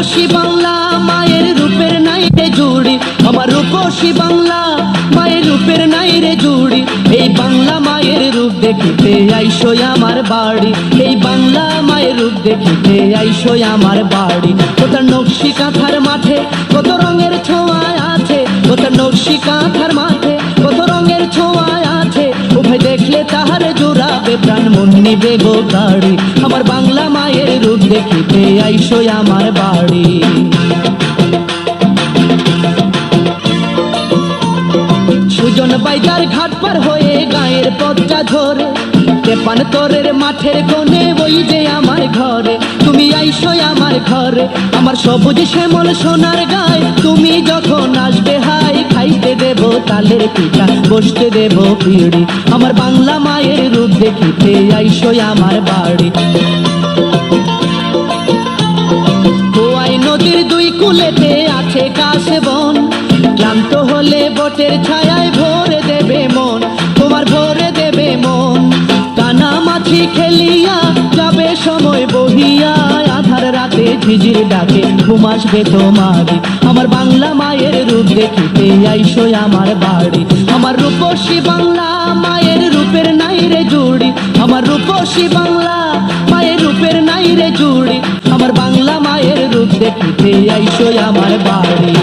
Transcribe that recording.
রূপসী বাংলা মায়ের রূপের নাই রে জুড়ি, আমার রূপসী বাংলা মায়ের রূপের নাই রে জুড়ি। এই বাংলা মায়ের রূপ দেখিতে আইসো আমার বাড়ি, এই বাংলা মায়ের রূপ দেখিতে আইসো আমার বাড়ি। কত নকশি কাঁথার মাঠে কত রঙের ছোঁয়া আছে, কত নকশি কাঁথার মাঠে কত রঙের ছোঁয়া আছে। ও ভাই দেখলে তাহারে জোড়াবে প্রাণ মন নিবে গো গাড়ি, আমার বাংলা মায়ের রূপ দেখিতে আইসো আমার বাড়ি। সুজন বাইজার ঘাট পার হয়ে গায়ের পথটা ধরে তেপান তোরের মাঠের কোণে ওই যে আমার ঘরে। তুমি আইসো আমার ঘরে, আমার সবুজ শ্যামল সোনার গায়ে। তুমি যখন আসবে হাই খাইতে দেব তালের পিঠা, বসতে দেব পিড়ি, আমার বাংলা মায়ের রূপ দেখিতে আইসো আমার বাড়ি। খোয়াই নদীর দুই কুলেতে আছে কাশে বন, ক্লান্ত হলে বটের ছায়ায় ভরে দেবে মন, তোমার ভরে দেবে মন। কানা মাছি খেলিয়া যাবে সময় বহিয়া, আধার রাতে ঝিঝির ডাকে ঘুম আসবে তোমারই, আমার বাংলা মায়ের রূপ দেখিতে আইসো আমার বাড়ি। আমার রূপসী বাংলা মায়ের রূপের নাই রে জুড়ি, আমার রূপসী বাংলা মায়ের রূপের নাই রে জুড়ি, আমার বাংলা মায়ের রূপ দেখিতে আইসো আমার বাড়ি।